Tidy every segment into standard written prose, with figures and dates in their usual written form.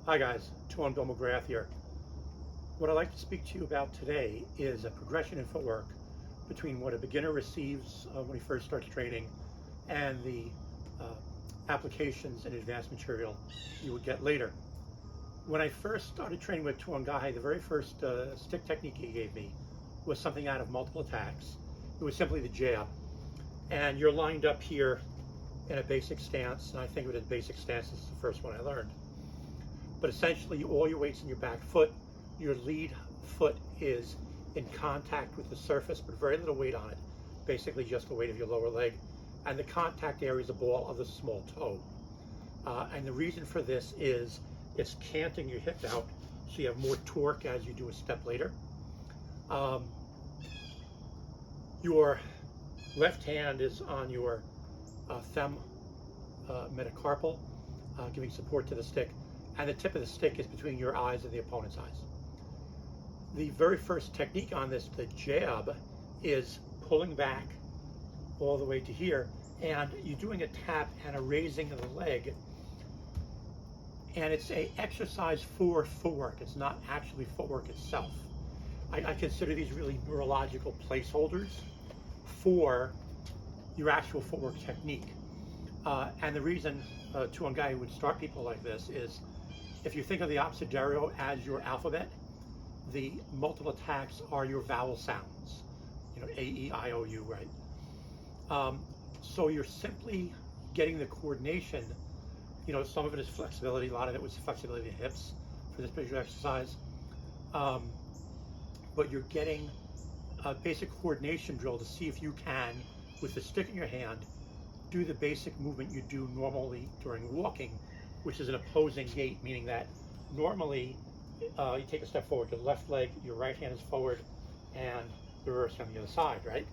Hi guys, Bill McGrath here. What I'd like to speak to you about today is a progression in footwork between what a beginner receives when he first starts training and the applications and advanced material you would get later. When I first started training with Tuangahe, the very first stick technique he gave me was something out of multiple attacks. It was simply the jab. And you're lined up here in a basic stance, and I think of it as basic stance. This is the first one I learned. But essentially, all your weight's in your back foot. Your lead foot is in contact with the surface, but very little weight on it. Basically, just the weight of your lower leg. And the contact area is the ball of the small toe. And the reason for this is it's canting your hip out, so you have more torque as you do a step later. Your left hand is on your thumb metacarpal, giving support to the stick. And the tip of the stick is between your eyes and the opponent's eyes. The very first technique on this, the jab, is pulling back all the way to here, and you're doing a tap and a raising of the leg, and it's an exercise for footwork. It's not actually footwork itself. I consider these really neurological placeholders for your actual footwork technique. And the reason Tuangahe would start people like this is, if you think of the abecedario as your alphabet, the multiple attacks are your vowel sounds, A, E, I, O, U, right? So you're simply getting the coordination. Some of it is flexibility, a lot of it was flexibility of the hips for this particular exercise. But you're getting a basic coordination drill to see if you can, with the stick in your hand, do the basic movement you do normally during walking, which is an opposing gait, meaning that normally you take a step forward, your left leg, your right hand is forward, and the reverse on the other side, right?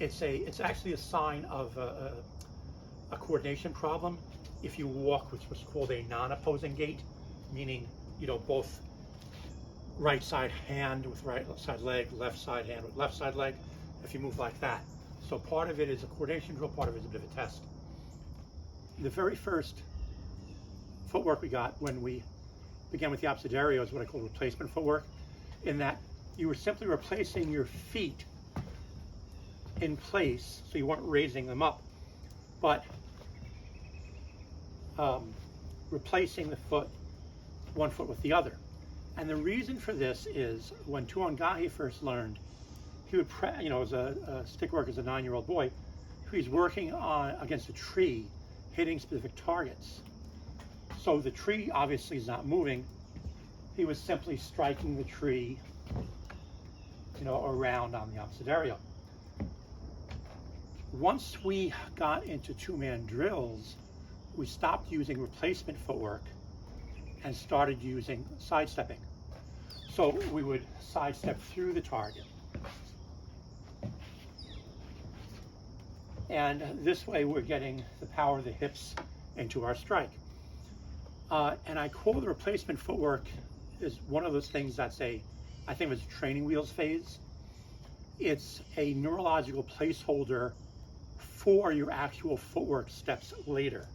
It's actually a sign of a coordination problem if you walk with what's called a non-opposing gait, meaning both right side hand with right side leg, left side hand with left side leg, if you move like that. So part of it is a coordination drill, part of it is a bit of a test. The very first footwork we got when we began with the abecedario is what I call replacement footwork, in that you were simply replacing your feet in place, so you weren't raising them up, but replacing the foot, one foot with the other. And the reason for this is when Tuangahe first learned, he would, as a stick worker as a 9-year-old boy, he's working against a tree, hitting specific targets. So the tree obviously is not moving. He was simply striking the tree, around on the abecedario. Once we got into two-man drills, we stopped using replacement footwork and started using sidestepping. So we would sidestep through the target. And this way we're getting the power of the hips into our strike. And I call the replacement footwork is one of those things that's I think it's a training wheels phase. It's a neurological placeholder for your actual footwork steps later.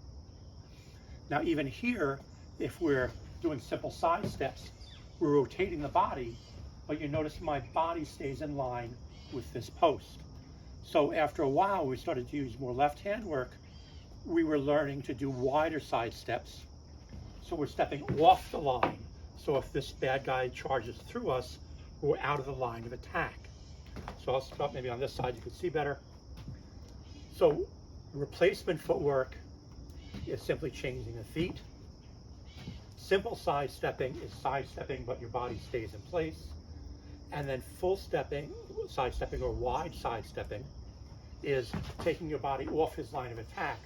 Now even here, if we're doing simple side steps, we're rotating the body, but you notice my body stays in line with this post. So after a while, we started to use more left hand work. We were learning to do wider side steps. So we're stepping off the line. So if this bad guy charges through us, we're out of the line of attack. So I'll start maybe on this side, you can see better. So replacement footwork is simply changing the feet. Simple sidestepping is sidestepping, but your body stays in place. And then full stepping, sidestepping, or wide sidestepping is taking your body off his line of attack.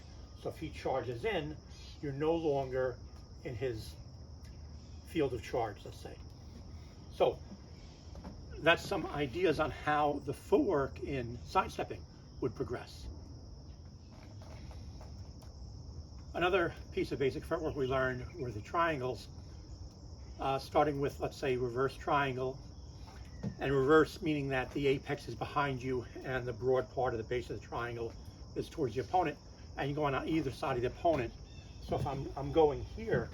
So if he charges in, you're no longer in his field of charge, let's say. So that's some ideas on how the footwork in sidestepping would progress. Another piece of basic footwork we learned were the triangles, starting with, let's say, reverse triangle. And reverse meaning that the apex is behind you and the broad part of the base of the triangle is towards the opponent, and you're going on either side of the opponent. So if I'm going here,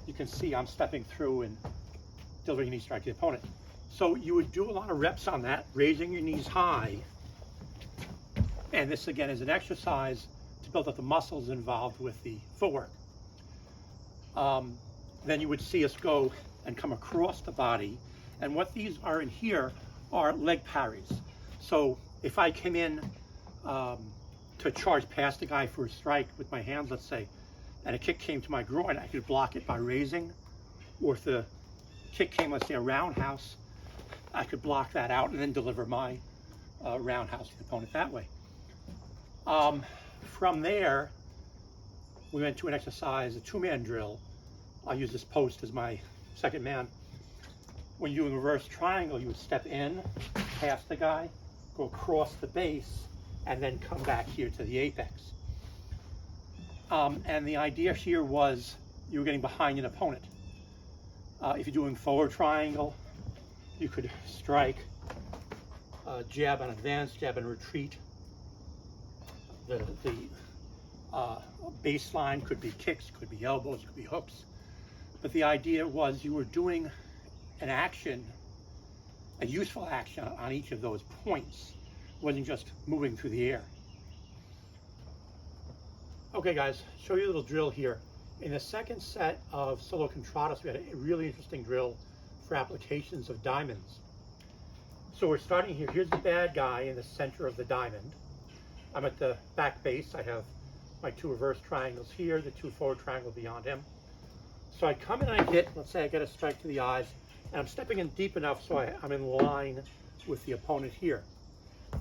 you can see I'm stepping through and delivering a knee strike to the opponent. So you would do a lot of reps on that, raising your knees high. And this again is an exercise to build up the muscles involved with the footwork. Then you would see us go and come across the body. And what these are in here are leg parries. So if I came in to charge past the guy for a strike with my hands, let's say, and a kick came to my groin, I could block it by raising. Or if the kick came, let's say, a roundhouse, I could block that out and then deliver my roundhouse to the opponent that way. From there, we went to an exercise, a two-man drill. I'll use this post as my second man. When you're doing a reverse triangle, you would step in, past the guy, go across the base, and then come back here to the apex. And the idea here was you were getting behind an opponent. If you're doing forward triangle, you could strike, jab and advance, jab and retreat. The baseline could be kicks, could be elbows, could be hooks. But the idea was you were doing an action, a useful action on each of those points. It wasn't just moving through the air. Okay guys, show you a little drill here. In the second set of solo contratos, we had a really interesting drill for applications of diamonds. So we're starting here. Here's the bad guy in the center of the diamond. I'm at the back base. I have my two reverse triangles here, the two forward triangles beyond him. So I come in and I hit, let's say I get a strike to the eyes, and I'm stepping in deep enough so I'm in line with the opponent here.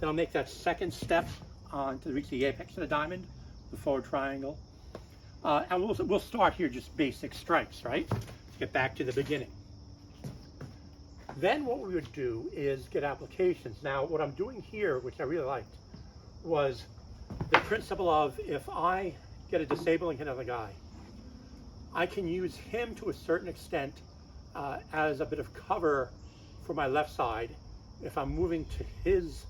Then I'll make that second step on to reach the apex of the diamond, the forward triangle. And we'll start here just basic strikes, right? To get back to the beginning. Then what we would do is get applications. Now what I'm doing here, which I really liked, was the principle of if I get a disabling hit on the guy, I can use him to a certain extent as a bit of cover for my left side. If I'm moving to his,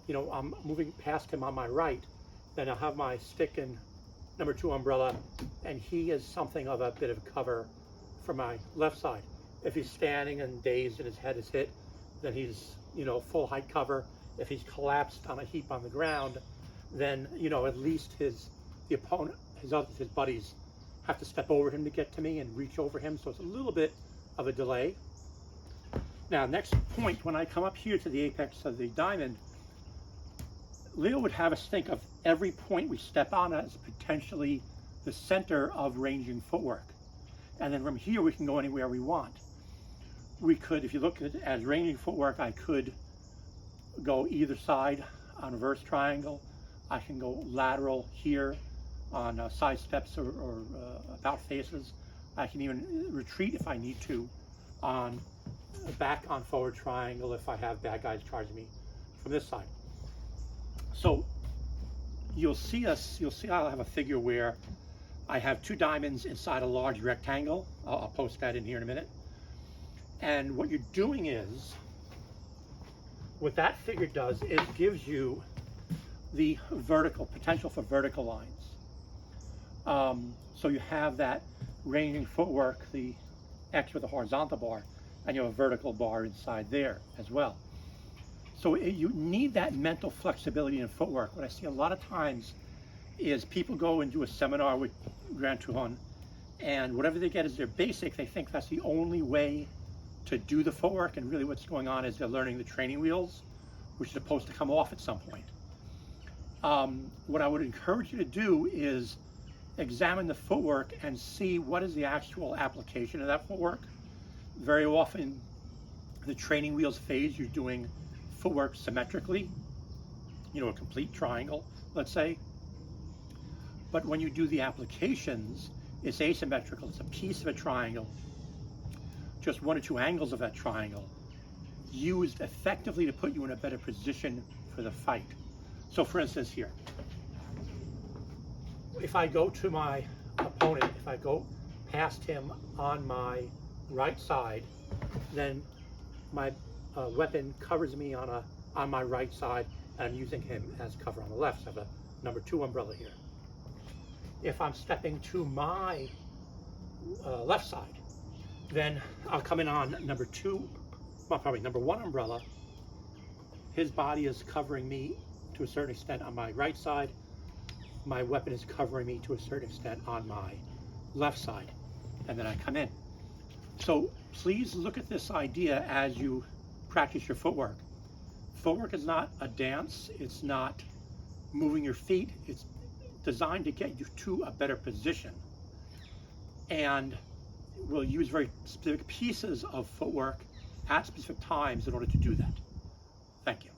I'm moving past him on my right, then I'll have my stick and #2 umbrella, and he is something of a bit of cover for my left side. If he's standing and dazed and his head is hit, then he's, full height cover. If he's collapsed on a heap on the ground, then, at least the opponent, his buddies have to step over him to get to me and reach over him. So it's a little bit of a delay. Now, next point, when I come up here to the apex of the diamond, Leo would have us think of every point we step on as potentially the center of ranging footwork. And then from here, we can go anywhere we want. We could, if you look at it as ranging footwork, I could go either side on reverse triangle. I can go lateral here on side steps or about faces. I can even retreat if I need to on back on forward triangle if I have bad guys charging me from this side. So you'll see I'll have a figure where I have two diamonds inside a large rectangle. I'll post that in here in a minute. And what you're doing is, what that figure does, it gives you the vertical, potential for vertical lines. So you have that ranging footwork, the X with a horizontal bar, and you have a vertical bar inside there as well. So you need that mental flexibility in footwork. What I see a lot of times is people go and do a seminar with Grand Toulon, and whatever they get is their basic. They think that's the only way to do the footwork, and really what's going on is they're learning the training wheels, which is supposed to come off at some point. What I would encourage you to do is examine the footwork and see what is the actual application of that footwork. Very often, the training wheels phase, you're doing footwork symmetrically, a complete triangle, let's say. But when you do the applications, it's asymmetrical. It's a piece of a triangle, just one or two angles of that triangle, used effectively to put you in a better position for the fight. So for instance here, if I go to my opponent, if I go past him on my right side, then my weapon covers me on my right side, and I'm using him as cover on the left. So I have a #2 umbrella here. If I'm stepping to my left side. Then I'll come in on number one umbrella. His body is covering me to a certain extent on my right side. My weapon is covering me to a certain extent on my left side. And then I come in. So please look at this idea as you practice your footwork. Footwork is not a dance. It's not moving your feet. It's designed to get you to a better position. And we'll use very specific pieces of footwork at specific times in order to do that. Thank you.